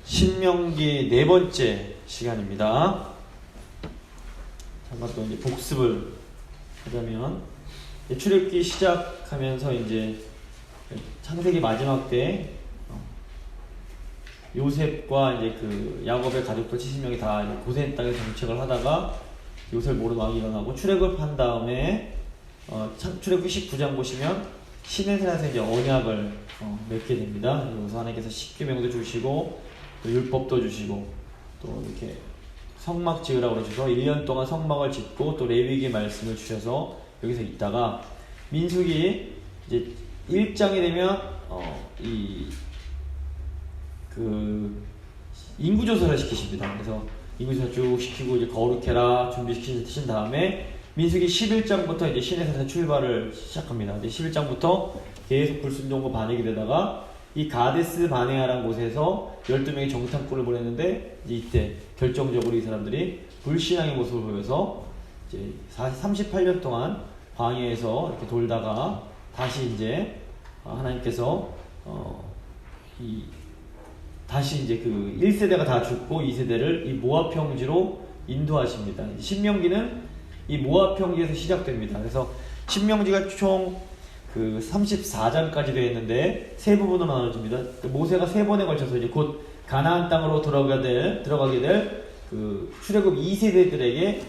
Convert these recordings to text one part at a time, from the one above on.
신명기 네 번째 시간입니다. 잠깐 또 이제 복습을 하자면, 출애굽기 시작하면서 이제 창세기 마지막 때 요셉과 이제 그 야곱의 가족들 70명이 다 고센 땅에 정착을 하다가 요셉 모르는 왕이 일어나고 출애굽한 다음에 출애굽기 19장 보시면 시내산에서 이제 언약을 맺게 됩니다. 여기서 하나님께서 십계명도 주시고 또 율법도 주시고 또 이렇게 성막 지으라고 그러셔서 1년 동안 성막을 짓고 또 레위기 말씀을 주셔서 여기서 있다가 민수기 이제 1장이 되면 인구조사를 시키십니다. 그래서 인구조사 쭉 시키고 이제 거룩해라 준비시키신 다음에 민수기 11장부터 이제 시내산에서 출발을 시작합니다. 이제 11장부터 계속 불순종과 반역이 되다가 이 가데스 바네아라는 곳에서 12명의 정탐꾼을 보냈는데 이때 결정적으로 이 사람들이 불신앙의 모습을 보여서 이제 38년 동안 광야에서 이렇게 돌다가 다시 이제 하나님께서 다시 이제 그 1세대가 다 죽고 2세대를 이 모압 평지로 인도하십니다. 신명기는 이 모압 평지에서 시작됩니다. 그래서 신명기가 총 그 34장까지 되어 있는데 세 부분으로 나눠집니다. 모세가 세 번에 걸쳐서 이제 곧 가나안 땅으로 들어가게 될 그 출애굽 2세대들에게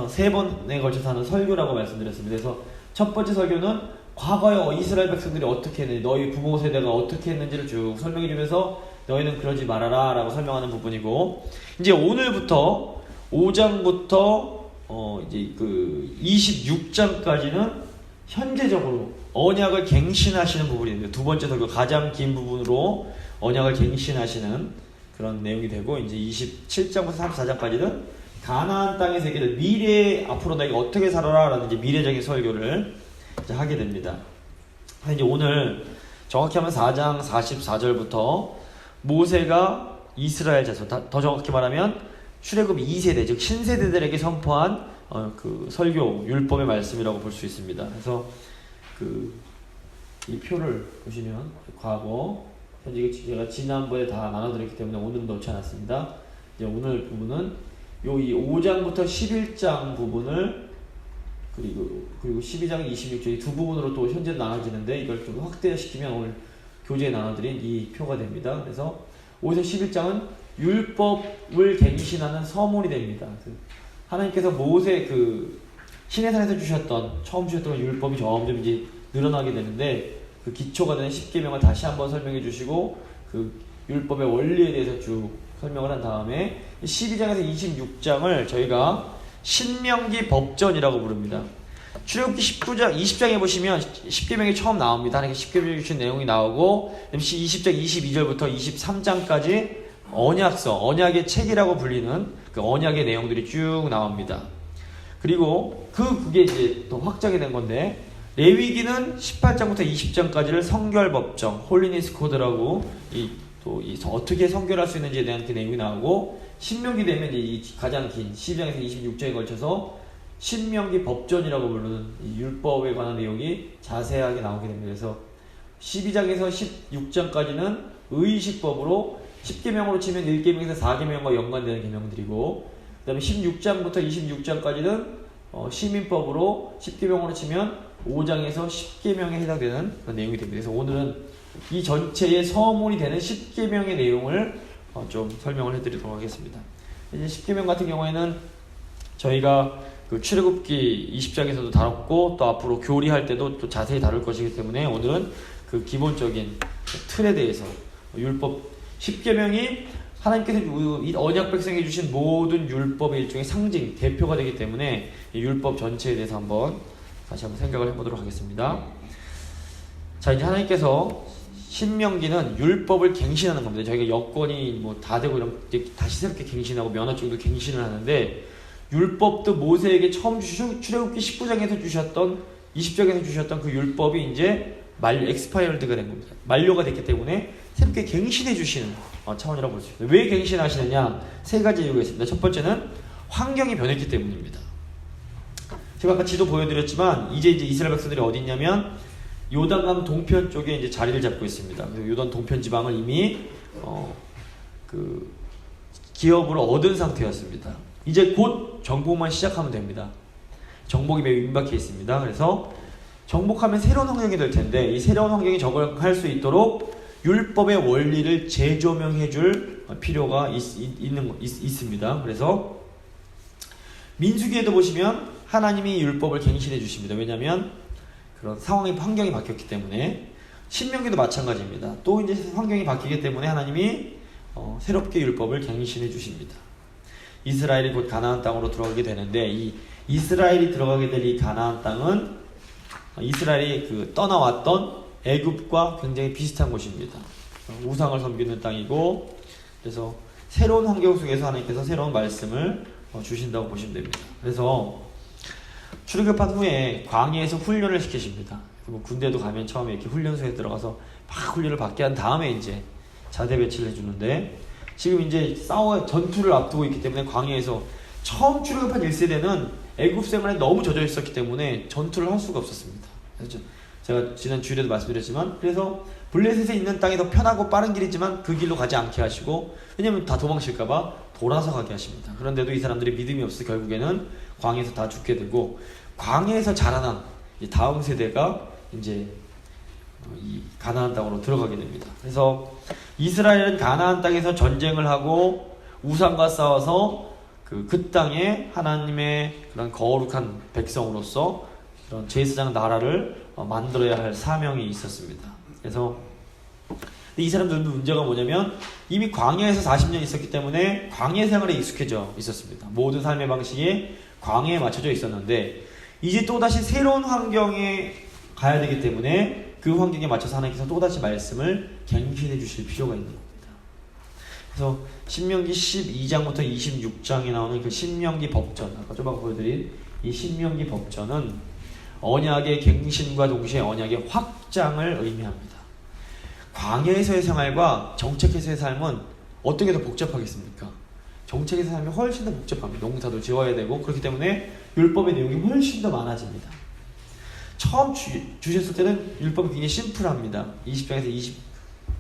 세 번에 걸쳐서 하는 설교라고 말씀드렸습니다. 그래서 첫 번째 설교는 과거에 이스라엘 백성들이 어떻게 했는지, 너희 부모 세대가 어떻게 했는지를 쭉 설명해 주면서 너희는 그러지 말아라 라고 설명하는 부분이고, 이제 오늘부터 5장부터 이제 그 26장까지는 현재적으로 언약을 갱신하시는 부분인데, 두 번째 설교 가장 긴 부분으로 언약을 갱신하시는 그런 내용이 되고, 이제 27장부터 34장까지는 가나안 땅에서 이렇게 미래에 앞으로 너희가 어떻게 살아라 라는 이제 미래적인 설교를 이제 하게 됩니다. 이제 오늘 정확히 하면 4장 44절부터 모세가 이스라엘 자손, 더 정확히 말하면 출애굽 2세대, 즉 신세대들에게 선포한 그 설교, 율법의 말씀이라고 볼 수 있습니다. 그래서 이 표를 보시면 과거, 현재 제가 지난번에 다 나눠드렸기 때문에 오늘은 넣지 않았습니다. 이제 오늘 부분은 이 5장부터 11장 부분을 그리고 12장 26장 이 두 부분으로 또 현재 나눠지는데, 이걸 좀 확대시키면 오늘 교재에 나눠드린 이 표가 됩니다. 그래서 5에서 11장은 율법을 갱신하는 서문이 됩니다. 하나님께서 모세 시내산에서 처음 주셨던 율법이 점점 이제 늘어나게 되는데, 그 기초가 되는 십계명을 다시 한번 설명해 주시고 그 율법의 원리에 대해서 쭉 설명을 한 다음에 12장에서 26장을 저희가 신명기 법전이라고 부릅니다. 출애굽기 20장에 보시면 십계명이 처음 나옵니다. 하나님께 십계명이 주신 내용이 나오고, 20장 22절부터 23장까지 언약의 책이라고 불리는 그 언약의 내용들이 쭉 나옵니다. 그리고 그게 이제 더 확장이 된 건데, 레위기는 18장부터 20장까지를 성결법정, 홀리니스 코드라고 어떻게 성결할 수 있는지에 대한 그 내용이 나오고, 신명기 되면 이제 가장 긴 12장에서 26장에 걸쳐서 신명기 법전이라고 부르는 이 율법에 관한 내용이 자세하게 나오게 됩니다. 그래서 12장에서 16장까지는 의식법으로 10계명으로 치면 1계명에서 4계명과 연관되는 계명들이고, 그 다음에 16장부터 26장까지는 시민법으로 10계명으로 치면 5장에서 10계명에 해당되는 그런 내용이 됩니다. 그래서 오늘은 이 전체의 서문이 되는 10계명의 내용을 좀 설명을 해드리도록 하겠습니다. 이제 10계명 같은 경우에는 저희가 그 출애굽기 20장에서도 다뤘고, 또 앞으로 교리할 때도 또 자세히 다룰 것이기 때문에 오늘은 그 기본적인 틀에 대해서, 율법 10계명이 하나님께서 언약 백성에게 주신 모든 율법의 일종의 상징, 대표가 되기 때문에 이 율법 전체에 대해서 다시 한번 생각을 해보도록 하겠습니다. 자, 이제 하나님께서 신명기는 율법을 갱신하는 겁니다. 저희가 여건이 다 되고 이런 다시 새롭게 갱신하고 면허증도 갱신을 하는데, 율법도 모세에게 처음 출애굽기 19장에서 주셨던 20장에서 주셨던 그 율법이 이제 엑스파이어드가 된 겁니다. 만료가 됐기 때문에 새롭게 갱신해 주시는 차원이라고 볼 수 있습니다. 왜 갱신하시느냐? 세 가지 이유가 있습니다. 첫 번째는 환경이 변했기 때문입니다. 제가 아까 지도 보여드렸지만 이제 이스라엘 백성들이 어디 있냐면 요단강 동편 쪽에 이제 자리를 잡고 있습니다. 요단 동편 지방을 이미 그 기업을 얻은 상태였습니다. 이제 곧 정복만 시작하면 됩니다. 정복이 매우 임박해 있습니다. 그래서 정복하면 새로운 환경이 될 텐데 이 새로운 환경에 적응할 수 있도록 율법의 원리를 재조명해 줄 필요가 있습니다. 그래서 민수기에도 보시면 하나님이 율법을 갱신해 주십니다. 왜냐하면 그런 상황이 환경이 바뀌었기 때문에. 신명기도 마찬가지입니다. 또 이제 환경이 바뀌기 때문에 하나님이 새롭게 율법을 갱신해 주십니다. 이스라엘이 곧 가나안 땅으로 들어가게 되는데 이 이스라엘이 들어가게 될 이 가나안 땅은 이스라엘이 떠나왔던 애굽과 굉장히 비슷한 곳입니다. 우상을 섬기는 땅이고, 그래서 새로운 환경 속에서 하나님께서 새로운 말씀을 주신다고 보시면 됩니다. 그래서 출애굽한 후에 광야에서 훈련을 시키십니다. 군대도 가면 처음에 이렇게 훈련소에 들어가서 막 훈련을 받게 한 다음에 이제 자대 배치를 해주는데, 지금 이제 전투를 앞두고 있기 때문에 광야에서 처음 출애굽한 1세대는 애굽 생활에 너무 젖어 있었기 때문에 전투를 할 수가 없었습니다. 그래서 제가 지난 주일에도 말씀드렸지만, 그래서 블레셋에 있는 땅이 더 편하고 빠른 길이지만 그 길로 가지 않게 하시고, 왜냐면 다 도망칠까봐 돌아서 가게 하십니다. 그런데도 이 사람들이 믿음이 없어서 결국에는 광야에서 다 죽게 되고, 광야에서 자라난 다음 세대가 이제 이 가나안 땅으로 들어가게 됩니다. 그래서 이스라엘은 가나안 땅에서 전쟁을 하고 우상과 싸워서 그 땅에 하나님의 그런 거룩한 백성으로서 그런 제사장 나라를 만들어야 할 사명이 있었습니다. 그래서 이 사람들도 문제가 뭐냐면 이미 광야에서 40년 있었기 때문에 광야 생활에 익숙해져 있었습니다. 모든 삶의 방식이 광야에 맞춰져 있었는데 이제 또다시 새로운 환경에 가야 되기 때문에 그 환경에 맞춰서 하나님께서 또다시 말씀을 갱신해 주실 필요가 있는 겁니다. 그래서 신명기 12장부터 26장에 나오는 그 신명기 법전, 아까 좀 아까 보여드린 이 신명기 법전은 언약의 갱신과 동시에 언약의 확장을 의미합니다. 광야에서의 생활과 정책에서의 삶은 어떻게 더 복잡하겠습니까? 정책에서의 삶이 훨씬 더 복잡합니다. 농사도 지어야 되고, 그렇기 때문에 율법의 내용이 훨씬 더 많아집니다. 처음 주셨을 때는 율법이 굉장히 심플합니다. 20장에서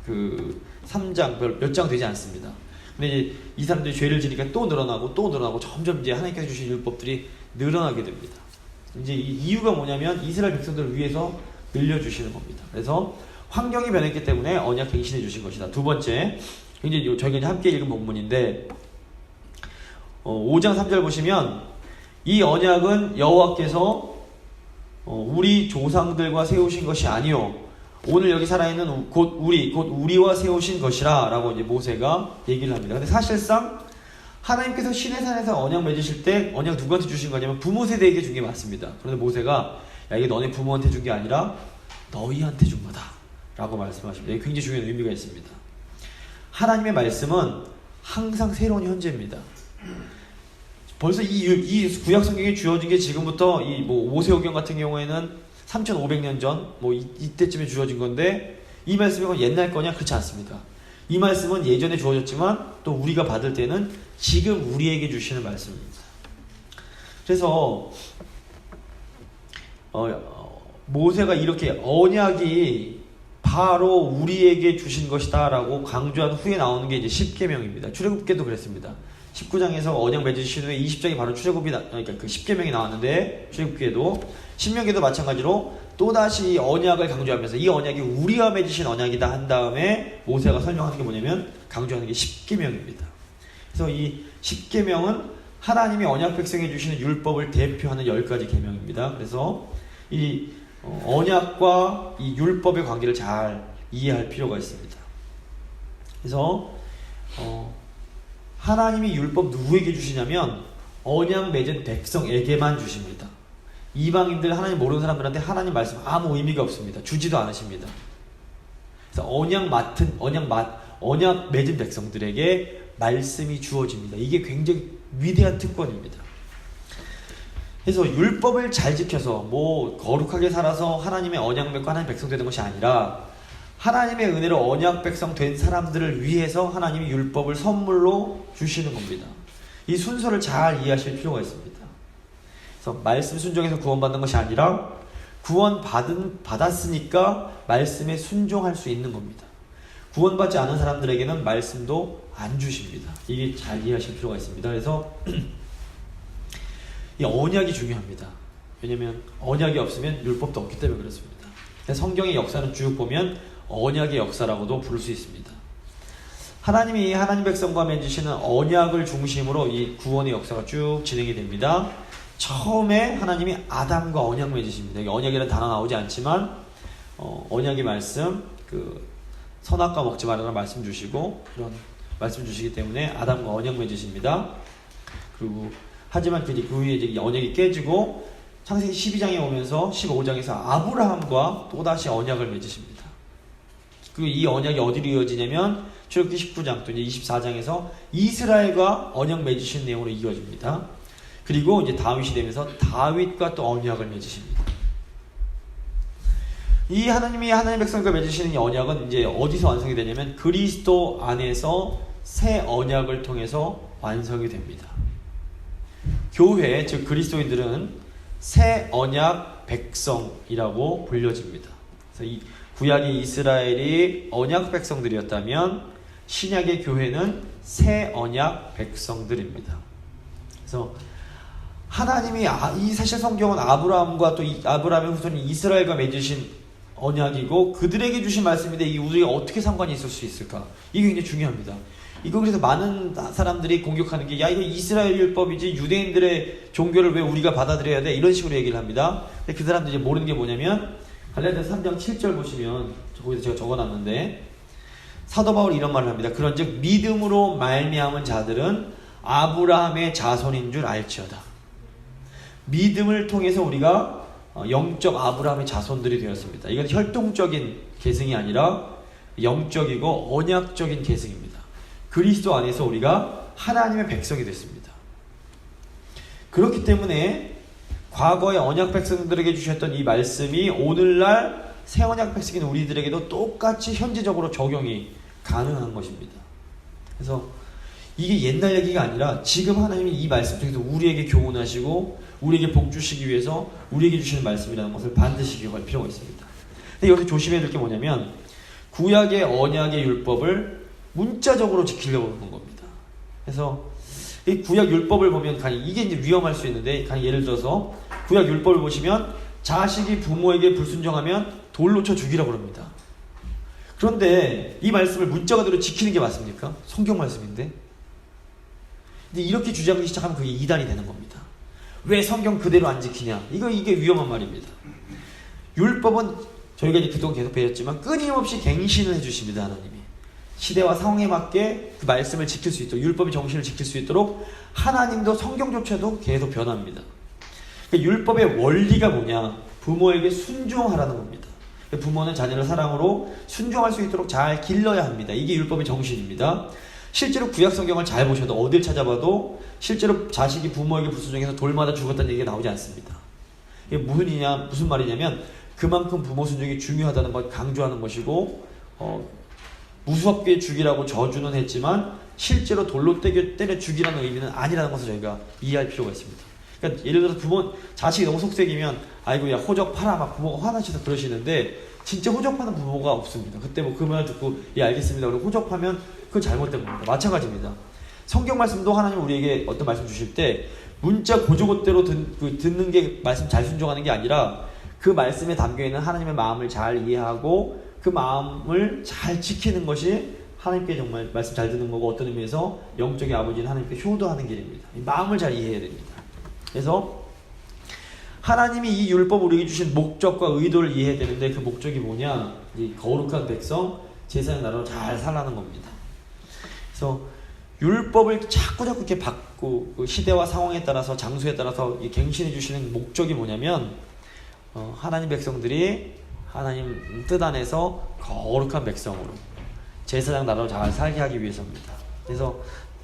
23장 몇 장 되지 않습니다. 근데 이제 이 사람들이 죄를 지니까 또 늘어나고 점점 이제 하나님께서 주신 율법들이 늘어나게 됩니다. 이제 이 이유가 뭐냐면 이스라엘 백성들을 위해서 늘려주시는 겁니다. 그래서 환경이 변했기 때문에 언약 갱신해 주신 것이다. 두 번째, 굉장히 저희가 이제 함께 읽은 본문인데 5장 3절 보시면 이 언약은 여호와께서 우리 조상들과 세우신 것이 아니요 오늘 여기 살아있는 곧 우리와 세우신 것이라 라고 이제 모세가 얘기를 합니다. 근데 사실상 하나님께서 시내산에서 언약 맺으실 때 언약 누구한테 주신 거냐면 부모 세대에게 준 게 맞습니다. 그런데 모세가 야 이게 너네 부모한테 준 게 아니라 너희한테 준 거다 라고 말씀하십니다. 이게 굉장히 중요한 의미가 있습니다. 하나님의 말씀은 항상 새로운 현재입니다. 벌써 이 구약 성경에 주어진 게 지금부터 이 오세오경 같은 경우에는 3,500년 전 이때쯤에 주어진 건데 이 말씀이 옛날 거냐? 그렇지 않습니다. 이 말씀은 예전에 주어졌지만 또 우리가 받을 때는 지금 우리에게 주시는 말씀입니다. 그래서 모세가 이렇게 언약이 바로 우리에게 주신 것이다 라고 강조한 후에 나오는 게 이제 십계명입니다. 출애굽기도 그랬습니다. 19장에서 언약 맺으신 후에 20장이 바로 그러니까 그 십계명이 나왔는데 출애굽기에도 신명기도 마찬가지로 또다시 언약을 강조하면서 이 언약이 우리와 맺으신 언약이다 한 다음에 모세가 설명하는 게 뭐냐면 강조하는 게 십계명입니다. 그래서 이 십계명은 하나님이 언약 백성에 주시는 율법을 대표하는 10가지 계명입니다. 그래서 이 언약과 이 율법의 관계를 잘 이해할 필요가 있습니다. 그래서 하나님이 율법 누구에게 주시냐면 언약 맺은 백성에게만 주십니다. 이방인들 하나님 모르는 사람들한테 하나님 말씀 아무 의미가 없습니다. 주지도 않으십니다. 그래서 언약 맺은 백성들에게 말씀이 주어집니다. 이게 굉장히 위대한 특권입니다. 그래서 율법을 잘 지켜서 거룩하게 살아서 하나님의 언약 맺고 하나님 백성 되는 것이 아니라 하나님의 은혜로 언약 백성 된 사람들을 위해서 하나님이 율법을 선물로 주시는 겁니다. 이 순서를 잘 이해하실 필요가 있습니다. 그래서 말씀 순종해서 구원받는 것이 아니라 구원 받았으니까 말씀에 순종할 수 있는 겁니다. 구원받지 않은 사람들에게는 말씀도 안 주십니다. 이게 잘 이해하실 필요가 있습니다. 그래서 이 언약이 중요합니다. 왜냐면 언약이 없으면 율법도 없기 때문에 그렇습니다. 성경의 역사는 쭉 보면 언약의 역사라고도 부를 수 있습니다. 하나님이 하나님 백성과 맺으시는 언약을 중심으로 이 구원의 역사가 쭉 진행이 됩니다. 처음에 하나님이 아담과 언약 맺으십니다. 언약이라는 단어 나오지 않지만 언약의 말씀, 선악과 먹지 말라는 말씀 주시고 이런 말씀 주시기 때문에 아담과 언약 맺으십니다. 그리고 하지만 그 후에 이제 언약이 깨지고 창세기 12장에 오면서 15장에서 아브라함과 또다시 언약을 맺으십니다. 그리고 이 언약이 어디로 이어지냐면 출애굽기 19장 또 이제 24장에서 이스라엘과 언약 맺으신 내용으로 이어집니다. 그리고 이제 다윗이 되면서 다윗과 또 언약을 맺으십니다. 이 하나님이 하나님 백성과 맺으시는 이 언약은 이제 어디서 완성이 되냐면 그리스도 안에서 새 언약을 통해서 완성이 됩니다. 교회, 즉 그리스도인들은 새 언약 백성이라고 불려집니다. 그래서 이 구약의 이스라엘이 언약 백성들이었다면 신약의 교회는 새 언약 백성들입니다. 그래서 하나님이 이 사실 성경은 아브라함과 또 아브라함의 후손인 이스라엘과 맺으신 언약이고 그들에게 주신 말씀인데 이 우리가 어떻게 상관이 있을 수 있을까? 이게 굉장히 중요합니다. 이거 그래서 많은 사람들이 공격하는 게 야 이거 이스라엘 율법이지 유대인들의 종교를 왜 우리가 받아들여야 돼? 이런 식으로 얘기를 합니다. 근데 그 사람들이 모르는 게 뭐냐면 갈라디아서 3장 7절 보시면 거기서 제가 적어놨는데 사도 바울이 이런 말을 합니다. 그런즉 믿음으로 말미암은 자들은 아브라함의 자손인 줄 알지어다. 믿음을 통해서 우리가 영적 아브라함의 자손들이 되었습니다. 이건 혈통적인 계승이 아니라 영적이고 언약적인 계승입니다. 그리스도 안에서 우리가 하나님의 백성이 됐습니다. 그렇기 때문에 과거의 언약 백성들에게 주셨던 이 말씀이 오늘날 새 언약 백성인 우리들에게도 똑같이 현재적으로 적용이 가능한 것입니다. 그래서 이게 옛날 얘기가 아니라 지금 하나님이 이 말씀 통해서 우리에게 교훈하시고 우리에게 복 주시기 위해서 우리에게 주시는 말씀이라는 것을 반드시 기억할 필요가 있습니다. 근데 여기서 조심해야 될 게 뭐냐면 구약의 언약의 율법을 문자적으로 지키려고 하는 겁니다. 그래서 이 구약 율법을 보면 이게 이제 위험할 수 있는데 예를 들어서 구약 율법을 보시면 자식이 부모에게 불순종하면 돌로 쳐 죽이라고 합니다. 그런데 이 말씀을 문자 그대로 지키는 게 맞습니까? 성경 말씀인데. 근데 이렇게 주장하기 시작하면 그게 이단이 되는 겁니다. 왜 성경 그대로 안 지키냐? 이게 위험한 말입니다. 율법은 저희가 이제 그동안 계속 배웠지만 끊임없이 갱신을 해주십니다. 하나님이. 시대와 상황에 맞게 그 말씀을 지킬 수 있도록 율법의 정신을 지킬 수 있도록 하나님도 성경조차도 계속 변합니다. 그러니까 율법의 원리가 뭐냐? 부모에게 순종하라는 겁니다. 부모는 자녀를 사랑으로 순종할 수 있도록 잘 길러야 합니다. 이게 율법의 정신입니다. 실제로 구약 성경을 잘 보셔도 어딜 찾아봐도 실제로 자식이 부모에게 불순종해서 돌마다 죽었다는 얘기가 나오지 않습니다. 이게 무슨 말이냐면 그만큼 부모 순종이 중요하다는 걸 강조하는 것이고 무섭게 죽이라고 저주는 했지만 실제로 돌로 때려 죽이라는 의미는 아니라는 것을 저희가 이해할 필요가 있습니다. 그러니까 예를 들어서 자식이 너무 속색이면 아이고 야 호적파라 막 부모가 화나셔서 그러시는데 진짜 호적파는 부모가 없습니다. 그때 그 말 듣고 예 알겠습니다. 그리고 호적파면 그건 잘못된 겁니다. 마찬가지입니다. 성경 말씀도 하나님 우리에게 어떤 말씀 주실 때 문자 고조고대로 듣는 게 말씀 잘 순종하는 게 아니라 그 말씀에 담겨있는 하나님의 마음을 잘 이해하고 그 마음을 잘 지키는 것이 하나님께 정말 말씀 잘 듣는 거고 어떤 의미에서 영적인 아버지는 하나님께 효도하는 길입니다. 이 마음을 잘 이해해야 됩니다. 그래서 하나님이 이 율법을 우리에게 주신 목적과 의도를 이해해야 되는데 그 목적이 뭐냐? 이 거룩한 백성, 제사장 나라로 잘 살라는 겁니다. 그래서 율법을 자꾸 이렇게 바꾸고 그 시대와 상황에 따라서 장소에 따라서 갱신해 주시는 목적이 뭐냐면 하나님 백성들이 하나님 뜻 안에서 거룩한 백성으로 제사장 나라로 잘 살게 하기 위해서입니다. 그래서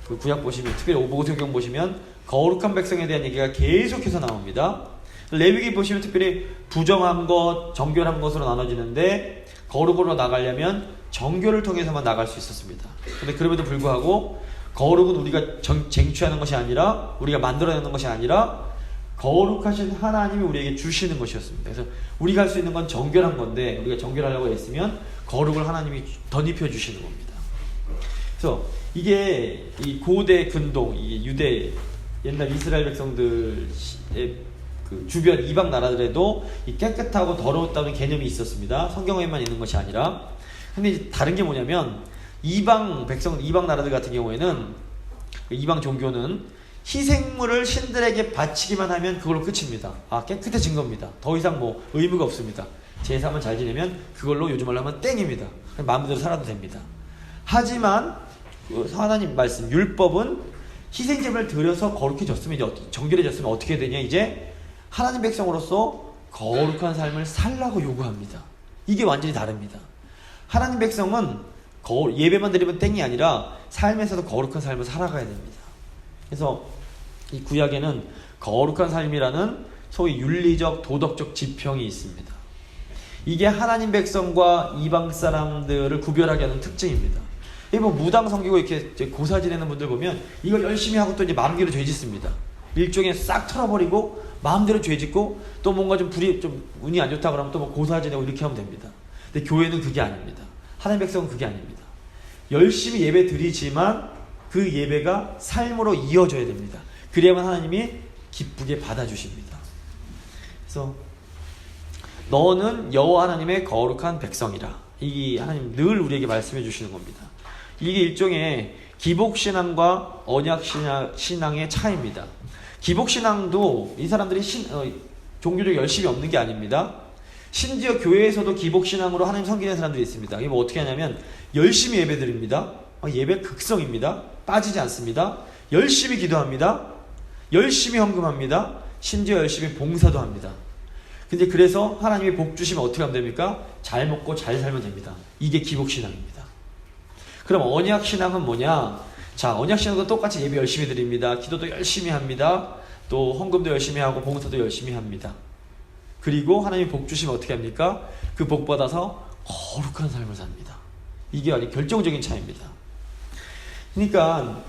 그 구약 보시면 특별히 오보고성경 보시면 거룩한 백성에 대한 얘기가 계속해서 나옵니다. 레위기 보시면 특별히 부정한 것, 정결한 것으로 나눠지는데 거룩으로 나가려면 정결을 통해서만 나갈 수 있었습니다. 그런데 그럼에도 불구하고 거룩은 우리가 쟁취하는 것이 아니라 우리가 만들어내는 것이 아니라 거룩하신 하나님이 우리에게 주시는 것이었습니다. 그래서 우리가 할 수 있는 건 정결한 건데 우리가 정결하려고 했으면 거룩을 하나님이 덧입혀 주시는 겁니다. 그래서 이게 이 고대 근동, 이 유대 옛날 이스라엘 백성들의 그 주변 이방 나라들에도 이 깨끗하고 더러웠다는 개념이 있었습니다. 성경에만 있는 것이 아니라. 근데 이제 다른 게 뭐냐면 이방 나라들 같은 경우에는 이방 종교는 희생물을 신들에게 바치기만 하면 그걸로 끝입니다. 깨끗해진 겁니다. 더 이상 뭐 의무가 없습니다. 제사만 잘 지내면 그걸로 요즘 말로 하면 땡입니다. 마음대로 살아도 됩니다. 하지만 하나님 말씀 율법은 희생제물을 드려서 거룩해졌으면 이제 정결해졌으면 어떻게 되냐, 이제 하나님 백성으로서 거룩한 삶을 살라고 요구합니다. 이게 완전히 다릅니다. 하나님 백성은 예배만 드리면 땡이 아니라 삶에서도 거룩한 삶을 살아가야 됩니다. 그래서 이 구약에는 거룩한 삶이라는 소위 윤리적 도덕적 지평이 있습니다. 이게 하나님 백성과 이방 사람들을 구별하게 하는 특징입니다. 뭐 무당 섬기고 이렇게 고사 지내는 분들 보면 이걸 열심히 하고 또 이제 마음대로 죄 짓습니다. 일종의 싹 털어버리고 마음대로 죄 짓고 또 뭔가 좀 운이 안 좋다 그러면 또 뭐 고사 지내고 이렇게 하면 됩니다. 근데 교회는 그게 아닙니다. 하나님 백성은 그게 아닙니다. 열심히 예배 드리지만 그 예배가 삶으로 이어져야 됩니다. 그래야만 하나님이 기쁘게 받아주십니다. 그래서 너는 여호와 하나님의 거룩한 백성이라. 이 하나님 늘 우리에게 말씀해 주시는 겁니다. 이게 일종의 기복신앙과 언약신앙의 차이입니다. 기복신앙도 이 사람들이 종교적 열심히 없는 게 아닙니다. 심지어 교회에서도 기복신앙으로 하나님 섬기는 사람들이 있습니다. 이게 뭐 어떻게 하냐면 열심히 예배드립니다. 예배 극성입니다. 빠지지 않습니다. 열심히 기도합니다. 열심히 헌금합니다. 심지어 열심히 봉사도 합니다. 근데 그래서 하나님이 복 주시면 어떻게 하면 됩니까? 잘 먹고 잘 살면 됩니다. 이게 기복신앙입니다. 그럼 언약신앙은 뭐냐? 자, 언약신앙도 똑같이 예배 열심히 드립니다. 기도도 열심히 합니다. 또 헌금도 열심히 하고 봉사도 열심히 합니다. 그리고 하나님이 복 주시면 어떻게 합니까? 그 복 받아서 거룩한 삶을 삽니다. 이게 아주 결정적인 차이입니다. 그러니까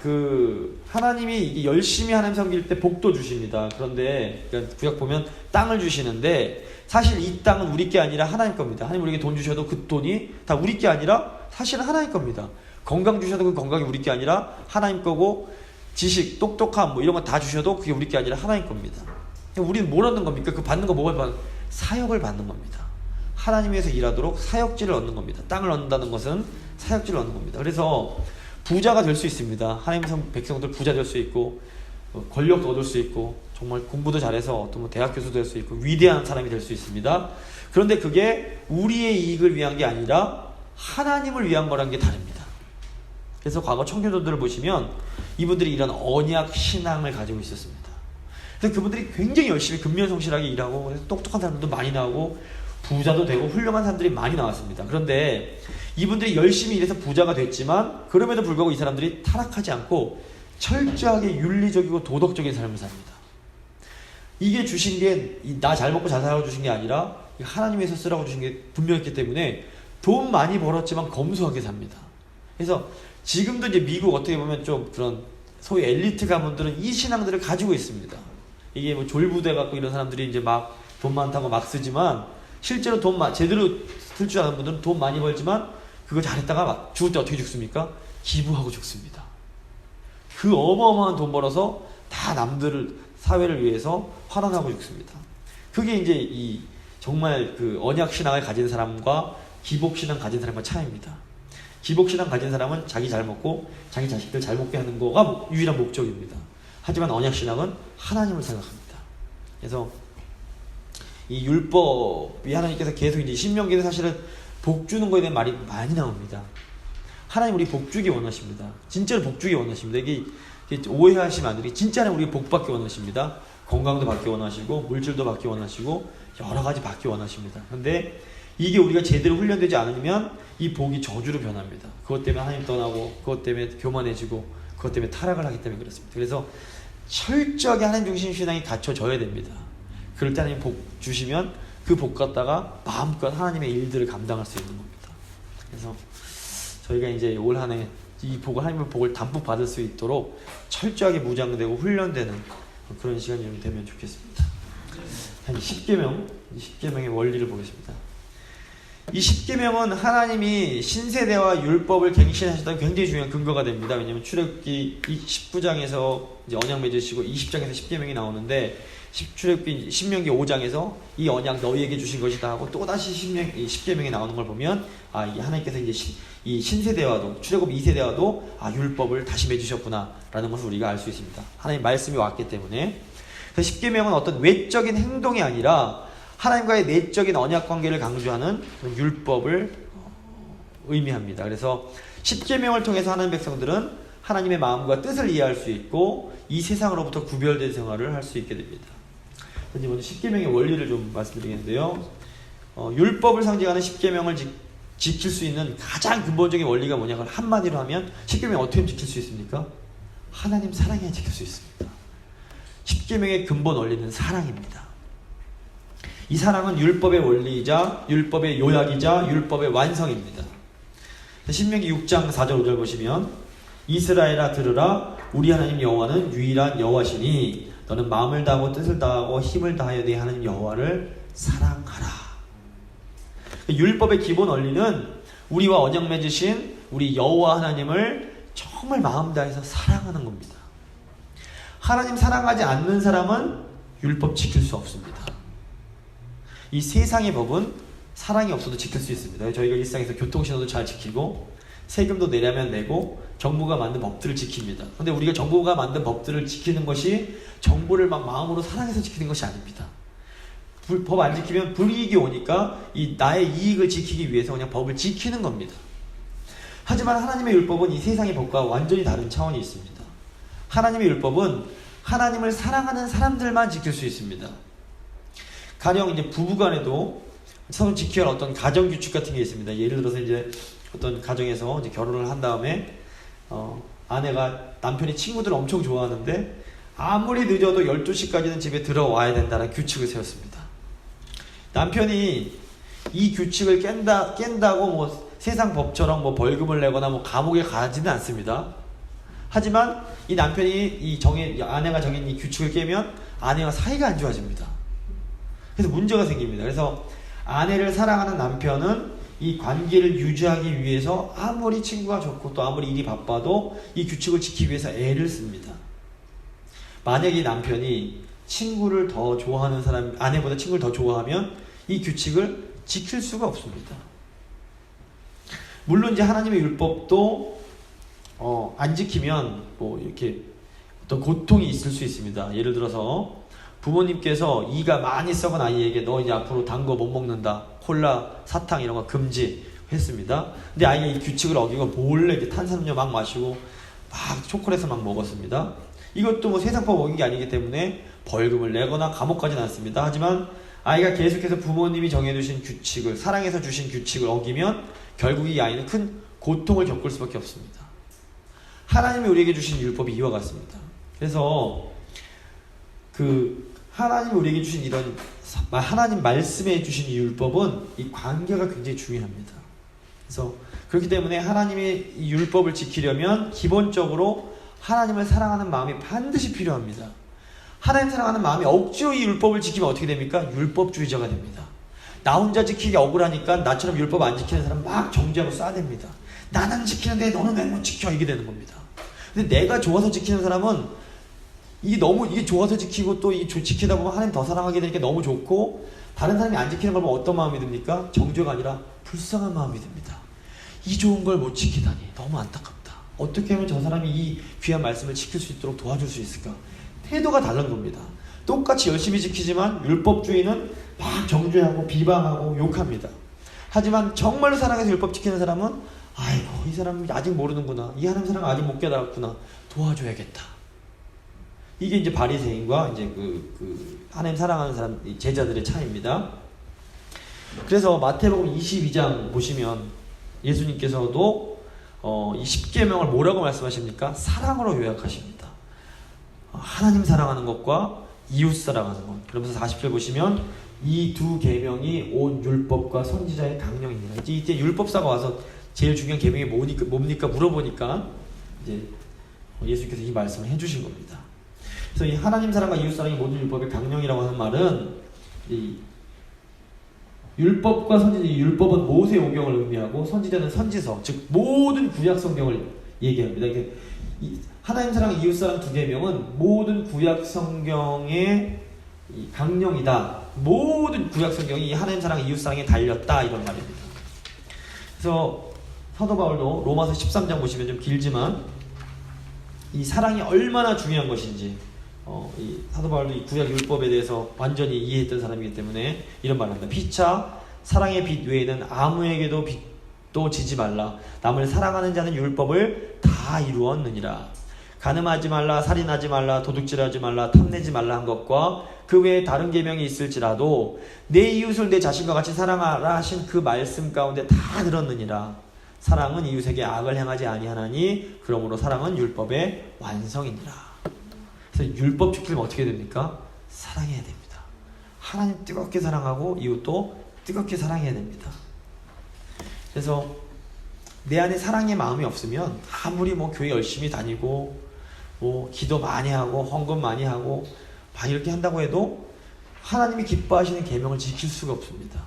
하나님이 열심히 하나님 섬길 때 복도 주십니다. 그런데 구약 보면 땅을 주시는데 사실 이 땅은 우리 게 아니라 하나님 겁니다. 하나님 우리에게 돈 주셔도 그 돈이 다 우리 게 아니라 사실은 하나님 겁니다. 건강 주셔도 그 건강이 우리 게 아니라 하나님 거고, 지식, 똑똑함 뭐 이런 거 다 주셔도 그게 우리 게 아니라 하나님 겁니다. 우리는 뭘 얻는 겁니까? 그 받는 거 뭘 받는? 사역을 받는 겁니다. 하나님 위해서 일하도록 사역지를 얻는 겁니다. 땅을 얻는다는 것은 사역지를 얻는 겁니다. 그래서 부자가 될 수 있습니다. 하나님 백성들 부자 될 수 있고, 권력도 얻을 수 있고, 정말 공부도 잘해서 어떤 뭐 대학 교수도 될 수 있고, 위대한 사람이 될 수 있습니다. 그런데 그게 우리의 이익을 위한 게 아니라 하나님을 위한 거라는 게 다릅니다. 그래서 과거 청교도들을 보시면 이분들이 이런 언약 신앙을 가지고 있었습니다. 그래서 그분들이 굉장히 열심히 근면성실하게 일하고, 그래서 똑똑한 사람들도 많이 나오고 부자도 되고 훌륭한 사람들이 많이 나왔습니다. 그런데 이분들이 열심히 일해서 부자가 됐지만 그럼에도 불구하고 이 사람들이 타락하지 않고 철저하게 윤리적이고 도덕적인 삶을 삽니다. 이게 주신 게 나 잘 먹고 잘 살라고 주신 게 아니라 하나님에서 쓰라고 주신 게 분명했기 때문에 돈 많이 벌었지만 검소하게 삽니다. 그래서 지금도 이제 미국 어떻게 보면 좀 그런 소위 엘리트 가문들은 이 신앙들을 가지고 있습니다. 이게 뭐 졸부대 갖고 이런 사람들이 이제 막 돈 많다고 막 쓰지만 실제로 제대로 쓸 줄 아는 분들은 돈 많이 벌지만 그거 잘했다가 막 죽을 때 어떻게 죽습니까? 기부하고 죽습니다. 그 어마어마한 돈 벌어서 다 사회를 위해서 환원하고 죽습니다. 그게 이제 정말 그 언약신앙을 가진 사람과 기복신앙 가진 사람과 차이입니다. 기복신앙 가진 사람은 자기 잘 먹고 자기 자식들 잘 먹게 하는 거가 유일한 목적입니다. 하지만 언약신앙은 하나님을 생각합니다. 그래서 이 율법이 하나님께서 계속 이제 신명기는 사실은 복 주는 거에 대한 말이 많이 나옵니다. 하나님 우리 복 주기 원하십니다. 진짜로 복 주기 원하십니다. 이게 오해하시면 안 돼요. 진짜로 우리 복 받기 원하십니다. 건강도 받기 원하시고 물질도 받기 원하시고 여러 가지 받기 원하십니다. 그런데 이게 우리가 제대로 훈련되지 않으면 이 복이 저주로 변합니다. 그것 때문에 하나님 떠나고, 그것 때문에 교만해지고, 그것 때문에 타락을 하기 때문에 그렇습니다. 그래서 철저하게 하나님 중심 신앙이 갖춰져야 됩니다. 그럴 때 하나님 복 주시면 그 복 갖다가 마음껏 하나님의 일들을 감당할 수 있는 겁니다. 그래서 저희가 이제 올 한 해 이 복을, 하나님의 복을 담뿍 받을 수 있도록 철저하게 무장되고 훈련되는 그런 시간이 좀 되면 좋겠습니다. 한 10계명의 원리를 보겠습니다. 이 10계명은 하나님이 신세대와 율법을 갱신하셨던 굉장히 중요한 근거가 됩니다. 왜냐하면 출애굽기 19장에서 이제 언약 맺으시고 20장에서 10계명이 나오는데 출애굽기 신명기 5장에서 이 언약 너희에게 주신 것이다 하고 또다시 10계명이 나오는 걸 보면 이 하나님께서 이제 이 신세대와도 출애굽 2세대와도 율법을 다시 맺으셨구나 라는 것을 우리가 알 수 있습니다. 하나님 말씀이 왔기 때문에. 그래서 10계명은 어떤 외적인 행동이 아니라 하나님과의 내적인 언약 관계를 강조하는 율법을 의미합니다. 그래서 10계명을 통해서 하나님 백성들은 하나님의 마음과 뜻을 이해할 수 있고 이 세상으로부터 구별된 생활을 할 수 있게 됩니다. 이제 먼저 10계명의 원리를 좀 말씀드리겠는데요. 율법을 상징하는 10계명을 지킬 수 있는 가장 근본적인 원리가 뭐냐? 그걸 한마디로 하면 10계명 어떻게 지킬 수 있습니까? 하나님 사랑해야 지킬 수 있습니다. 10계명의 근본 원리는 사랑입니다. 이 사랑은 율법의 원리이자 율법의 요약이자 율법의 완성입니다. 신명기 6장 4절 5절 보시면 이스라엘아 들으라 우리 하나님 여호와는 유일한 여호와시니 너는 마음을 다하고 뜻을 다하고 힘을 다하여 네 하나님 여호와를 사랑하라. 율법의 기본 원리는 우리와 언약 맺으신 우리 여호와 하나님을 정말 마음 다해서 사랑하는 겁니다. 하나님 사랑하지 않는 사람은 율법 지킬 수 없습니다. 이 세상의 법은 사랑이 없어도 지킬 수 있습니다. 저희가 일상에서 교통신호도 잘 지키고 세금도 내려면 내고 정부가 만든 법들을 지킵니다. 그런데 우리가 정부가 만든 법들을 지키는 것이 정부를 막 마음으로 사랑해서 지키는 것이 아닙니다. 법 안 지키면 불이익이 오니까 나의 이익을 지키기 위해서 그냥 법을 지키는 겁니다. 하지만 하나님의 율법은 이 세상의 법과 완전히 다른 차원이 있습니다. 하나님의 율법은 하나님을 사랑하는 사람들만 지킬 수 있습니다. 가령 이제 부부간에도 서로 지켜야 할 어떤 가정 규칙 같은 게 있습니다. 예를 들어서 이제 어떤 가정에서 이제 결혼을 한 다음에 아내가 남편이 친구들을 엄청 좋아하는데 아무리 늦어도 12시까지는 집에 들어와야 된다는 규칙을 세웠습니다. 남편이 이 규칙을 깬다고 뭐 세상 법처럼 뭐 벌금을 내거나 뭐 감옥에 가지는 않습니다. 하지만 이 남편이 아내가 정한 이 규칙을 깨면 아내와 사이가 안 좋아집니다. 그래서 문제가 생깁니다. 그래서 아내를 사랑하는 남편은 이 관계를 유지하기 위해서 아무리 친구가 좋고 또 아무리 일이 바빠도 이 규칙을 지키기 위해서 애를 씁니다. 만약에 이 남편이 친구를 더 좋아하는 사람, 아내보다 친구를 더 좋아하면 이 규칙을 지킬 수가 없습니다. 물론 이제 하나님의 율법도 안 지키면 뭐 이렇게 어떤 고통이 있을 수 있습니다. 예를 들어서 부모님께서 이가 많이 썩은 아이에게 너 이제 앞으로 단 거 못 먹는다. 콜라, 사탕 이런 거 금지했습니다. 근데 아이가 이 규칙을 어기고 몰래 이렇게 탄산음료 막 마시고 막 초콜릿을 막 먹었습니다. 이것도 뭐 세상법 어긴 게 아니기 때문에 벌금을 내거나 감옥 가진 않습니다. 하지만 아이가 계속해서 부모님이 정해두신 규칙을, 사랑해서 주신 규칙을 어기면 결국 이 아이는 큰 고통을 겪을 수밖에 없습니다. 하나님이 우리에게 주신 율법이 이와 같습니다. 그래서 하나님이 우리에게 주신 이런 하나님 말씀에 주신 이 율법은 이 관계가 굉장히 중요합니다. 그래서 그렇기 때문에 하나님의 이 율법을 지키려면 기본적으로 하나님을 사랑하는 마음이 반드시 필요합니다. 하나님 사랑하는 마음이 억지로 이 율법을 지키면 어떻게 됩니까? 율법주의자가 됩니다. 나 혼자 지키기 억울하니까 나처럼 율법 안 지키는 사람 막 정죄하고 쏴댑니다. 나는 지키는데 너는 왜 못 지켜? 이게 되는 겁니다. 근데 내가 좋아서 지키는 사람은 이게 좋아서 지키고 또 지키다 보면 하나님 더 사랑하게 되니까 너무 좋고, 다른 사람이 안 지키는 걸 보면 어떤 마음이 듭니까? 정죄가 아니라 불쌍한 마음이 듭니다. 이 좋은 걸 못 지키다니 너무 안타깝다. 어떻게 하면 저 사람이 이 귀한 말씀을 지킬 수 있도록 도와줄 수 있을까? 태도가 다른 겁니다. 똑같이 열심히 지키지만 율법주의는 막 정죄하고 비방하고 욕합니다. 하지만 정말로 사랑해서 율법 지키는 사람은 아이고 이 사람이 아직 모르는구나, 이 하나님 사랑 아직 못 깨달았구나, 도와줘야겠다. 이게 이제 바리새인과 이제 하나님 사랑하는 사람 제자들의 차이입니다. 그래서 마태복음 22장 보시면 예수님께서도 이 10계명을 뭐라고 말씀하십니까? 사랑으로 요약하십니다. 하나님 사랑하는 것과 이웃 사랑하는 것. 그러면서 40절 보시면 이 두 계명이 온 율법과 선지자의 강령이니라. 이제 율법사가 와서 제일 중요한 계명이 뭡니까 물어보니까 이제 예수님께서 이 말씀을 해주신 겁니다. 그래서 이 하나님 사랑과 이웃 사랑이 모든 율법의 강령이라고 하는 말은 이 율법과 선지자, 율법은 모세 오경을 의미하고 선지자는 선지서, 즉 모든 구약 성경을 얘기합니다. 하나님 사랑, 이웃 사랑 두 계명은 모든 구약 성경의 강령이다. 모든 구약 성경이 하나님 사랑, 이웃 사랑에 달렸다 이런 말입니다. 그래서 사도 바울도 로마서 13장 보시면 좀 길지만 이 사랑이 얼마나 중요한 것인지 이 사도 바울도 이 구약 율법에 대해서 완전히 이해했던 사람이기 때문에 이런 말을 합니다. 피차 사랑의 빛 외에는 아무에게도 빛도 지지 말라. 남을 사랑하는 자는 율법을 다 이루었느니라. 간음하지 말라, 살인하지 말라, 도둑질하지 말라, 탐내지 말라 한 것과 그 외에 다른 계명이 있을지라도 내 이웃을 내 자신과 같이 사랑하라 하신 그 말씀 가운데 다 들었느니라. 사랑은 이웃에게 악을 행하지 아니하나니 그러므로 사랑은 율법의 완성이니라. 그래서 율법 지키려면 어떻게 됩니까? 사랑해야 됩니다. 하나님 뜨겁게 사랑하고 이웃도 뜨겁게 사랑해야 됩니다. 그래서 내 안에 사랑의 마음이 없으면 아무리 교회 열심히 다니고 기도 많이 하고 헌금 많이 하고 막 이렇게 한다고 해도 하나님이 기뻐하시는 계명을 지킬 수가 없습니다.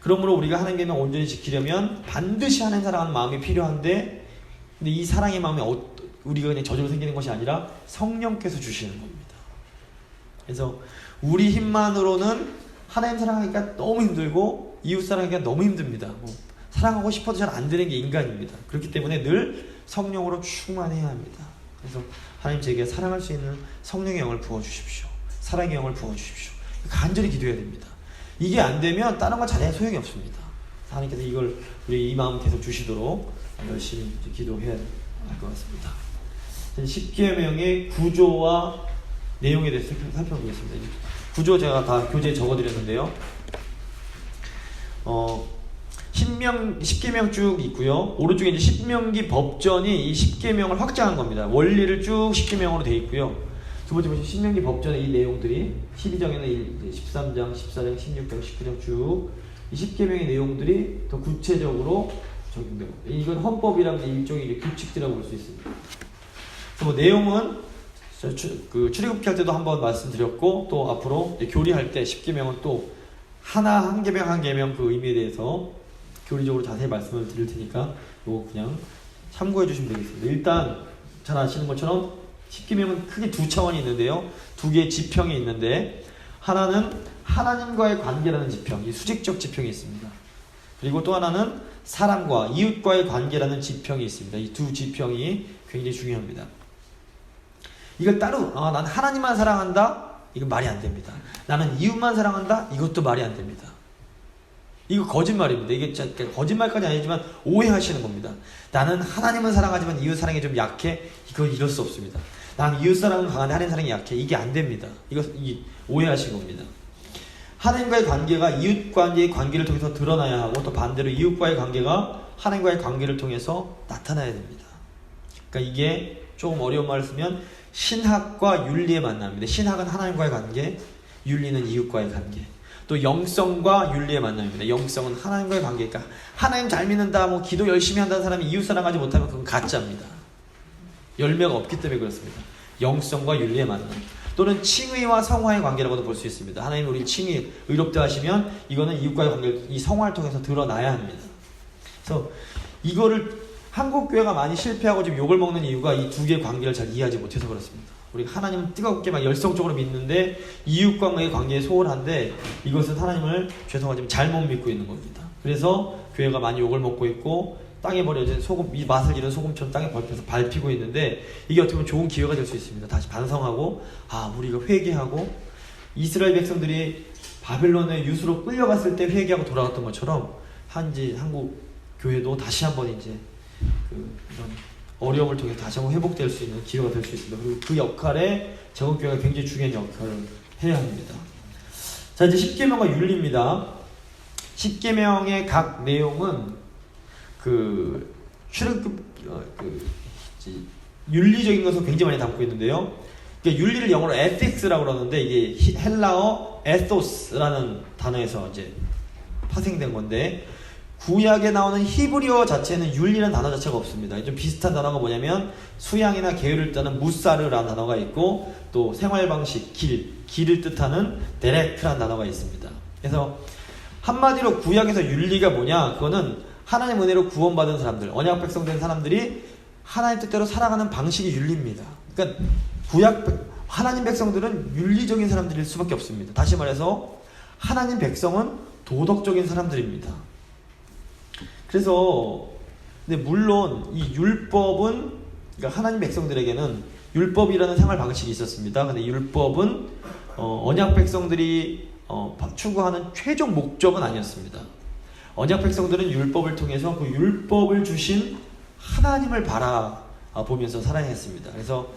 그러므로 우리가 하나님 계명 온전히 지키려면 반드시 하나님 사랑하는 마음이 필요한데, 근데 이 사랑의 마음이 우리가 그냥 저절로 생기는 것이 아니라 성령께서 주시는 겁니다. 그래서 우리 힘만으로는 하나님 사랑하기가 너무 힘들고 이웃 사랑하기가 너무 힘듭니다. 사랑하고 싶어도 잘 안 되는 게 인간입니다. 그렇기 때문에 늘 성령으로 충만해야 합니다. 그래서 하나님 제게 사랑할 수 있는 성령의 영을 부어주십시오. 사랑의 영을 부어주십시오. 간절히 기도해야 됩니다. 이게 안 되면 다른 건 잘해야 소용이 없습니다. 하나님께서 이걸 우리 이 마음 계속 주시도록 열심히 기도해야 할 것 같습니다. 10계명의 구조와 내용에 대해서 살펴보겠습니다. 구조 제가 다 교재에 적어드렸는데요. 10계명 쭉 있고요. 오른쪽에 이제 십명기 법전이 이 10계명을 확장한 겁니다. 원리를 쭉 10계명으로 되어 있고요. 두 번째 보시면 신명기 법전의 이 내용들이 12장에는 13장, 14장, 16장, 19장 쭉 이 10계명의 내용들이 더 구체적으로 적용되고, 이건 헌법이라는 일종의 규칙들이라고 볼 수 있습니다. 그래서 내용은 출애굽기 할 때도 한번 말씀드렸고, 또 앞으로 교리할 때 10계명은 또 한 계명 한 계명 그 의미에 대해서 교리적으로 자세히 말씀을 드릴 테니까 이거 그냥 참고해 주시면 되겠습니다. 일단 잘 아시는 것처럼 10계명은 크게 두 차원이 있는데요. 두 개의 지평이 있는데, 하나는 하나님과의 관계라는 지평, 이 수직적 지평이 있습니다. 그리고 또 하나는 사람과 이웃과의 관계라는 지평이 있습니다. 이 두 지평이 굉장히 중요합니다. 이걸 따로 나는 하나님만 사랑한다? 이건 말이 안 됩니다. 나는 이웃만 사랑한다? 이것도 말이 안 됩니다. 이거 거짓말입니다. 이게 거짓말까지 아니지만 오해하시는 겁니다. 나는 하나님은 사랑하지만 이웃 사랑이 좀 약해? 이건 이럴 수 없습니다. 나는 이웃 사랑은 강한데 하나님 사랑이 약해? 이게 안 됩니다. 이거 오해하신 겁니다. 하나님과의 관계가 이웃과의 관계를 통해서 드러나야 하고, 또 반대로 이웃과의 관계가 하나님과의 관계를 통해서 나타나야 됩니다. 그러니까 이게 조금 어려운 말을 쓰면 신학과 윤리의 만남입니다. 신학은 하나님과의 관계, 윤리는 이웃과의 관계. 또 영성과 윤리의 만남입니다. 영성은 하나님과의 관계니까 하나님 잘 믿는다, 기도 열심히 한다는 사람이 이웃 사랑하지 못하면 그건 가짜입니다. 열매가 없기 때문에 그렇습니다. 영성과 윤리의 만남. 또는 칭의와 성화의 관계라고도 볼 수 있습니다. 하나님 우리 칭의, 의롭다 하시면 이거는 이웃과의 관계를 이 성화를 통해서 드러나야 합니다. 그래서 이거를 한국교회가 많이 실패하고 지금 욕을 먹는 이유가 이 두 개의 관계를 잘 이해하지 못해서 그렇습니다. 우리가 하나님을 뜨겁게 열성적으로 믿는데 이웃과의 관계에 소홀한데, 이것은 하나님을 죄송하지만 잘못 믿고 있는 겁니다. 그래서 교회가 많이 욕을 먹고 있고 땅에 버려진 소금, 이 맛을 잃은 소금처럼 땅에 버려서 밟히고 있는데, 이게 어떻게 보면 좋은 기회가 될 수 있습니다. 다시 반성하고 우리가 회개하고, 이스라엘 백성들이 바벨론의 유수로 끌려갔을 때 회개하고 돌아갔던 것처럼 한국 교회도 다시 한번 이제 이런 어려움을 통해 다시 한번 회복될 수 있는 기회가 될 수 있습니다. 그리고 그 역할에 제국교회가 굉장히 중요한 역할을 해야 합니다. 자, 이제 10계명과 윤리입니다. 10계명의 각 내용은 윤리적인 것을 굉장히 많이 담고 있는데요. 그러니까 윤리를 영어로 ethics라고 그러는데, 이게 헬라어 ethos라는 단어에서 이제 파생된 건데, 구약에 나오는 히브리어 자체는 윤리라는 단어 자체가 없습니다. 좀 비슷한 단어가 뭐냐면 수양이나 계율을 뜻하는 무사르라는 단어가 있고, 또 생활방식, 길을 뜻하는 데레크라는 단어가 있습니다. 그래서 한마디로 구약에서 윤리가 뭐냐, 그거는 하나님 은혜로 구원받은 사람들, 언약 백성 된 사람들이 하나님 뜻대로 살아가는 방식이 윤리입니다. 그러니까 하나님 백성들은 윤리적인 사람들일 수밖에 없습니다. 다시 말해서 하나님 백성은 도덕적인 사람들입니다. 그래서 근데 물론 이 율법은, 그러니까 하나님 백성들에게는 율법이라는 생활 방식이 있었습니다. 근데 율법은 언약 백성들이 추구하는 최종 목적은 아니었습니다. 언약 백성들은 율법을 통해서 그 율법을 주신 하나님을 바라보면서 살아야 했습니다. 그래서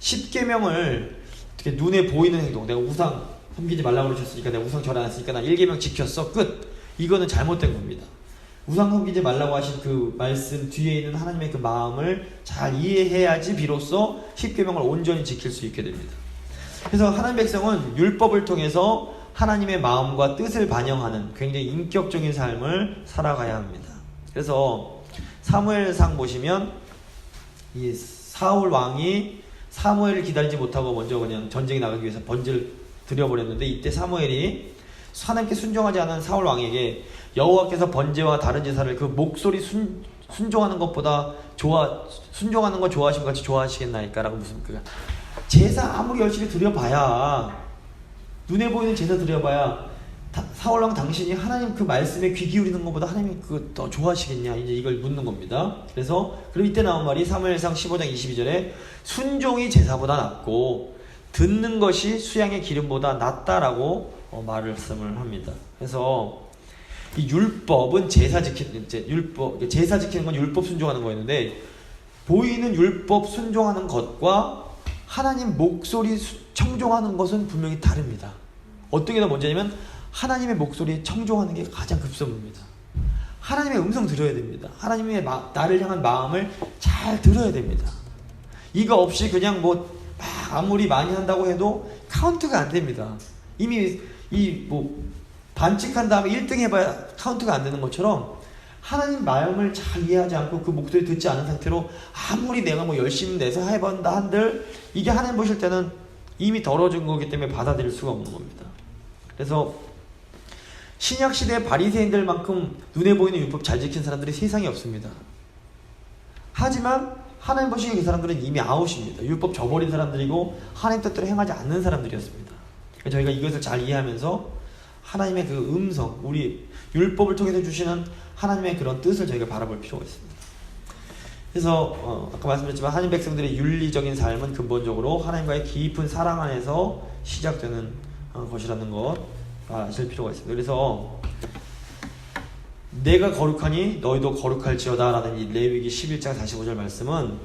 10계명을 어떻게 눈에 보이는 행동, 내가 우상 섬기지 말라고 그러셨으니까 내가 우상 절 안 했으니까 나 1계명 지켰어, 끝. 이거는 잘못된 겁니다. 우상 섬기지 말라고 하신 그 말씀 뒤에 있는 하나님의 그 마음을 잘 이해해야지 비로소 10계명을 온전히 지킬 수 있게 됩니다. 그래서 하나님 백성은 율법을 통해서 하나님의 마음과 뜻을 반영하는 굉장히 인격적인 삶을 살아가야 합니다. 그래서 사무엘상 보시면 이 사울 왕이 사무엘을 기다리지 못하고 먼저 그냥 전쟁에 나가기 위해서 번제를 드려버렸는데, 이때 사무엘이 하나님께 순종하지 않은 사울 왕에게 여호와께서 번제와 다른 제사를 그 목소리 순종하는 것보다 순종하는 거 좋아하신 것 같이 좋아하시겠나이까? 라고 묻습니다. 제사 아무리 열심히 드려봐야, 눈에 보이는 제사 드려봐야 사울 왕 당신이 하나님 그 말씀에 귀 기울이는 것보다 하나님이 그거 더 좋아하시겠냐, 이제 이걸 묻는 겁니다. 그래서 그럼 이때 나온 말이 사무엘상 15장 22절에 순종이 제사보다 낫고 듣는 것이 수양의 기름보다 낫다라고 말씀을 합니다. 그래서 이 율법은 제사 지키는 건 율법 순종하는 거였는데, 보이는 율법 순종하는 것과 하나님 목소리 청종하는 것은 분명히 다릅니다. 어떻게 더 먼저냐면 하나님의 목소리에 청종하는 게 가장 급선무입니다. 하나님의 음성 들어야 됩니다. 하나님의 나를 향한 마음을 잘 들어야 됩니다. 이거 없이 그냥 아무리 많이 한다고 해도 카운트가 안 됩니다. 이미 반칙한 다음에 1등 해봐야 카운트가 안 되는 것처럼, 하나님 마음을 잘 이해하지 않고 그 목소리 듣지 않은 상태로 아무리 내가 열심히 내서 해본다 한들, 이게 하나님 보실 때는 이미 더러워진 거기 때문에 받아들일 수가 없는 겁니다. 그래서 신약시대 바리새인들만큼 눈에 보이는 율법 잘 지킨 사람들이 세상에 없습니다. 하지만 하나님 보시기에 그 사람들은 이미 아웃입니다. 율법 저버린 사람들이고 하나님 뜻대로 행하지 않는 사람들이었습니다. 저희가 이것을 잘 이해하면서 하나님의 그 음성, 우리 율법을 통해서 주시는 하나님의 그런 뜻을 저희가 바라볼 필요가 있습니다. 그래서 아까 말씀드렸지만 하나님 백성들의 윤리적인 삶은 근본적으로 하나님과의 깊은 사랑 안에서 시작되는 것이라는 것 아실 필요가 있습니다. 그래서 내가 거룩하니 너희도 거룩할지어다 라는 이 레위기 11장 45절 말씀은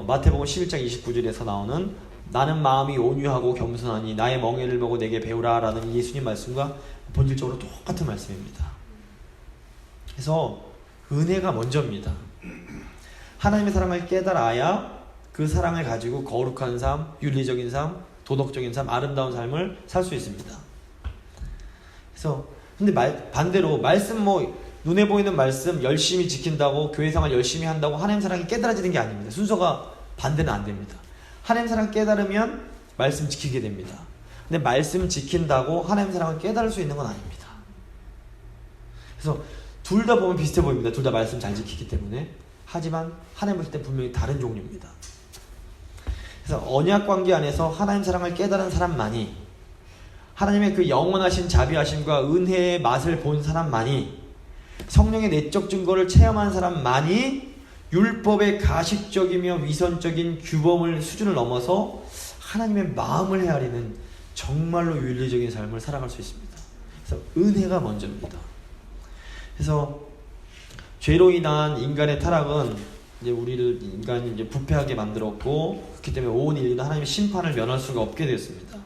마태복음 11장 29절에서 나오는 나는 마음이 온유하고 겸손하니 나의 멍에를 보고 내게 배우라 라는 예수님 말씀과 본질적으로 똑같은 말씀입니다. 그래서 은혜가 먼저입니다. 하나님의 사랑을 깨달아야 그 사랑을 가지고 거룩한 삶, 윤리적인 삶, 도덕적인 삶, 아름다운 삶을 살 수 있습니다. 그래서 근데 반대로 말씀 눈에 보이는 말씀 열심히 지킨다고, 교회 생활 열심히 한다고 하나님 사랑이 깨달아지는 게 아닙니다. 순서가 반대는 안 됩니다. 하나님 사랑 깨달으면 말씀 지키게 됩니다. 근데 말씀 지킨다고 하나님 사랑을 깨달을 수 있는 건 아닙니다. 그래서 둘 다 보면 비슷해 보입니다. 둘 다 말씀 잘 지키기 때문에. 하지만 하나님 보실 때 분명히 다른 종류입니다. 그래서 언약 관계 안에서 하나님 사랑을 깨달은 사람만이, 하나님의 그 영원하신 자비하심과 은혜의 맛을 본 사람만이, 성령의 내적 증거를 체험한 사람만이 율법의 가식적이며 위선적인 규범을 수준을 넘어서 하나님의 마음을 헤아리는 정말로 윤리적인 삶을 살아갈 수 있습니다. 그래서 은혜가 먼저입니다. 그래서 죄로 인한 인간의 타락은 이제 우리를 인간이 이제 부패하게 만들었고, 그렇기 때문에 온 인류는 하나님의 심판을 면할 수가 없게 되었습니다.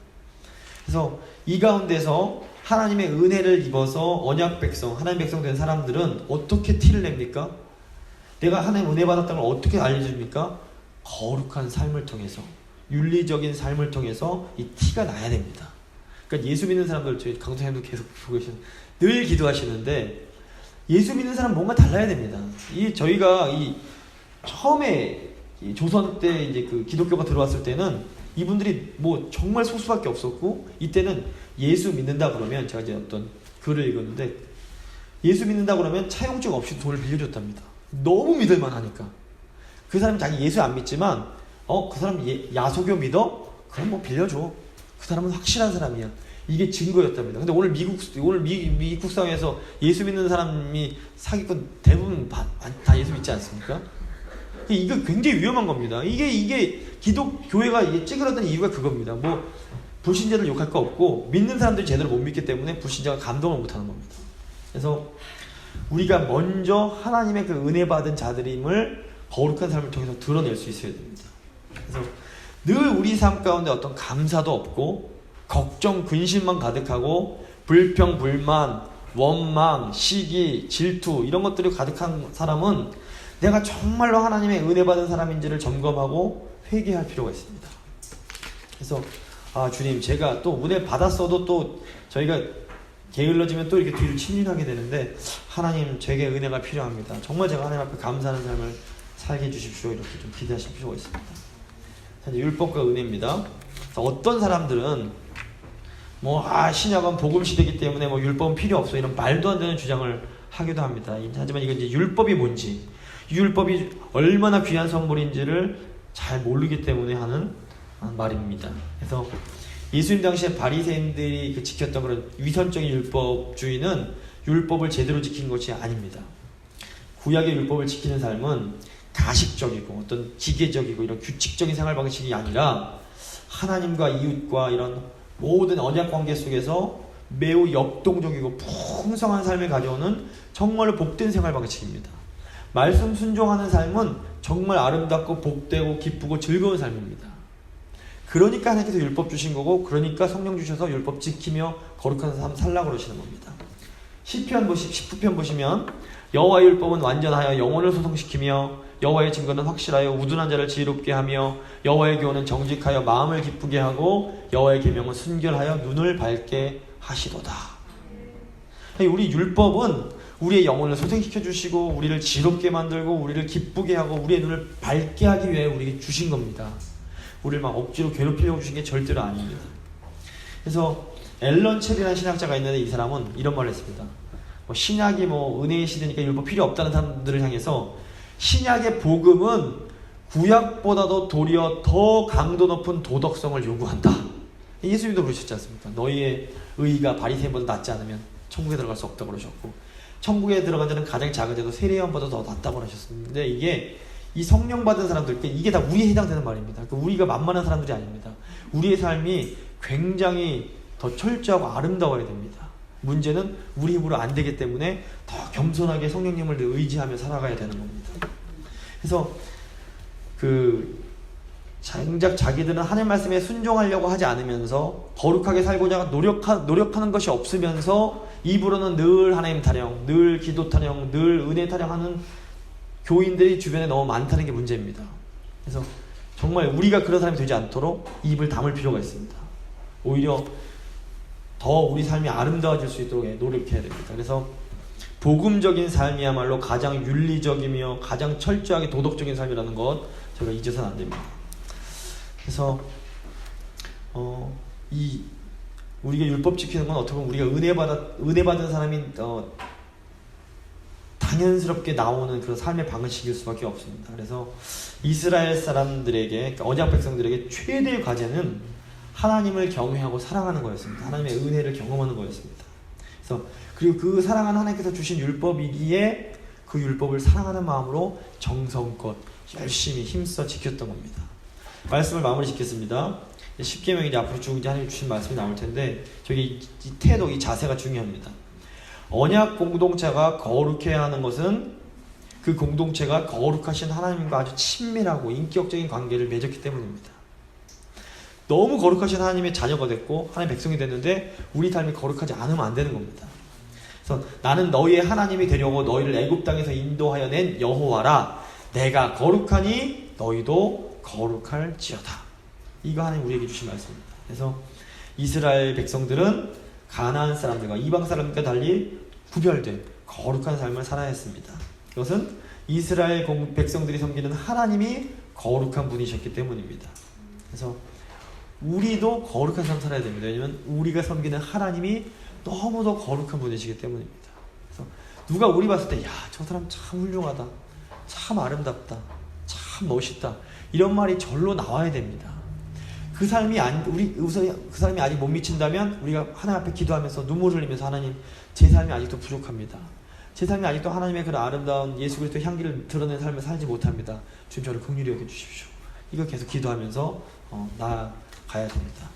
그래서 이 가운데서 하나님의 은혜를 입어서 언약 백성, 하나님 백성 된 사람들은 어떻게 티를 냅니까? 내가 하나님 은혜 받았다는 걸 어떻게 알려줍니까? 거룩한 삶을 통해서, 윤리적인 삶을 통해서 이 티가 나야 됩니다. 그러니까 예수 믿는 사람들, 저희 강사님도 계속 보고 계시는, 늘 기도하시는데, 예수 믿는 사람 뭔가 달라야 됩니다. 저희가 처음에 조선 때 이제 그 기독교가 들어왔을 때는 이분들이 뭐 정말 소수밖에 없었고, 이때는 예수 믿는다 그러면, 제가 이제 어떤 글을 읽었는데, 예수 믿는다 그러면 차용증 없이 돈을 빌려줬답니다. 너무 믿을만 하니까. 그 사람이 자기 예수 안 믿지만 그 사람 야소교 믿어? 그럼 뭐 빌려줘. 그 사람은 확실한 사람이야. 이게 증거였답니다. 근데 오늘 미국 사회에서 예수 믿는 사람이 사기꾼 대부분 다 예수 믿지 않습니까? 이거 굉장히 위험한 겁니다. 이게 기독교회가 이게 찌그러든 이유가 그겁니다. 뭐 불신자들 욕할 거 없고, 믿는 사람들이 제대로 못 믿기 때문에 불신자가 감동을 못하는 겁니다. 그래서 우리가 먼저 하나님의 그 은혜 받은 자들임을 거룩한 삶을 통해서 드러낼 수 있어야 됩니다. 그래서 늘 우리 삶 가운데 어떤 감사도 없고, 걱정, 근심만 가득하고, 불평, 불만, 원망, 시기, 질투 이런 것들이 가득한 사람은 내가 정말로 하나님의 은혜 받은 사람인지를 점검하고 회개할 필요가 있습니다. 그래서 주님, 제가 또 은혜 받았어도 또 저희가 게을러지면 또 이렇게 뒤를 침륜하게 되는데, 하나님, 제게 은혜가 필요합니다. 정말 제가 하나님 앞에 감사하는 삶을 살게 해주십시오. 이렇게 좀 기대하실 필요가 있습니다. 이제 율법과 은혜입니다. 어떤 사람들은 신약은 복음 시대이기 때문에 율법은 필요 없어, 이런 말도 안 되는 주장을 하기도 합니다. 하지만 이건 이제 율법이 뭔지, 율법이 얼마나 귀한 선물인지를 잘 모르기 때문에 하는 말입니다. 그래서 예수님 당시에 바리새인들이 지켰던 그런 위선적인 율법주의는 율법을 제대로 지킨 것이 아닙니다. 구약의 율법을 지키는 삶은 가식적이고 어떤 기계적이고 이런 규칙적인 생활 방식이 아니라 하나님과 이웃과 이런 모든 언약 관계 속에서 매우 역동적이고 풍성한 삶을 가져오는 정말로 복된 생활 방식입니다. 말씀 순종하는 삶은 정말 아름답고 복되고 기쁘고 즐거운 삶입니다. 그러니까 하나님께서 율법 주신 거고, 그러니까 성령 주셔서 율법 지키며 거룩한 삶 살라고 그러시는 겁니다. 시편 19편 보시면, 여호와의 율법은 완전하여 영혼을 소성시키며 여호와의 증거는 확실하여 우둔한 자를 지혜롭게 하며 여호와의 교훈은 정직하여 마음을 기쁘게 하고 여호와의 계명은 순결하여 눈을 밝게 하시도다. 우리 율법은 우리의 영혼을 소생시켜 주시고 우리를 지혜롭게 만들고 우리를 기쁘게 하고 우리의 눈을 밝게 하기 위해 우리에게 주신 겁니다. 우리를 막 억지로 괴롭히려고 주신 게 절대로 아닙니다. 그래서 앨런 첼이라는 신학자가 있는데, 이 사람은 이런 말을 했습니다. 신약이 은혜의 시대니까 율법 필요 없다는 사람들을 향해서, 신약의 복음은 구약보다도 도리어 더 강도 높은 도덕성을 요구한다. 예수님도 그러셨지 않습니까? 너희의 의의가 바리새인보다 낫지 않으면 천국에 들어갈 수 없다고 그러셨고, 천국에 들어간 자는 가장 작은 자도 세례요한보다 더 낫다고 그러셨는데, 이게 이 성령 받은 사람들께 이게 다 우리에 해당되는 말입니다. 그러니까 우리가 만만한 사람들이 아닙니다. 우리의 삶이 굉장히 더 철저하고 아름다워야 됩니다. 문제는 우리 힘으로 안 되기 때문에 더 겸손하게 성령님을 의지하며 살아가야 되는 겁니다. 그래서 정작 자기들은 하나님 말씀에 순종하려고 하지 않으면서 거룩하게 살고자 노력하는 것이 없으면서 입으로는 늘 하나님 타령, 늘 기도 타령, 늘 은혜 타령하는 교인들이 주변에 너무 많다는 게 문제입니다. 그래서 정말 우리가 그런 사람이 되지 않도록 입을 다물 필요가 있습니다. 오히려 더 우리 삶이 아름다워질 수 있도록 노력해야 됩니다. 그래서 복음적인 삶이야말로 가장 윤리적이며 가장 철저하게 도덕적인 삶이라는 것 저희가 잊어서는 안 됩니다. 그래서 우리가 율법 지키는 건 어떻게 보면 우리가 은혜 받은 사람이 당연스럽게 나오는 그런 삶의 방식일 수밖에 없습니다. 그래서 이스라엘 사람들에게, 그러니까 언약 백성들에게 최대의 과제는 하나님을 경외하고 사랑하는 거였습니다. 하나님의 은혜를 경험하는 거였습니다. 그리고 그 사랑하는 하나님께서 주신 율법이기에 그 율법을 사랑하는 마음으로 정성껏 열심히 힘써 지켰던 겁니다. 말씀을 마무리 짓겠습니다. 10계명이 이제 앞으로 쭉 하나님 주신 말씀이 나올 텐데, 저기 이 태도, 이 자세가 중요합니다. 언약 공동체가 거룩해야 하는 것은 그 공동체가 거룩하신 하나님과 아주 친밀하고 인격적인 관계를 맺었기 때문입니다. 너무 거룩하신 하나님의 자녀가 됐고 하나님의 백성이 됐는데 우리 삶이 거룩하지 않으면 안 되는 겁니다. 그래서 나는 너희의 하나님이 되려고 너희를 애굽 땅에서 인도하여 낸 여호와라. 내가 거룩하니 너희도 거룩할지어다. 이거 하나님 우리에게 주신 말씀입니다. 그래서 이스라엘 백성들은 가나안 사람들과 이방 사람들과 달리 구별된 거룩한 삶을 살아야 했습니다. 이것은 이스라엘 백성들이 섬기는 하나님이 거룩한 분이셨기 때문입니다. 그래서 우리도 거룩한 삶 살아야 됩니다. 왜냐하면 우리가 섬기는 하나님이 너무도 거룩한 분이시기 때문입니다. 그래서 누가 우리 봤을 때, 야, 저 사람 참 훌륭하다, 참 아름답다, 참 멋있다, 이런 말이 절로 나와야 됩니다. 그 삶이 그 사람이 아직 못 미친다면 우리가 하나님 앞에 기도하면서 눈물을 흘리면서, 하나님, 제 삶이 아직도 부족합니다. 제 삶이 아직도 하나님의 그런 아름다운 예수 그리스도의 향기를 드러낸 삶을 살지 못합니다. 주님, 저를 긍휼히 여겨 주십시오. 이거 계속 기도하면서 나아가야 됩니다.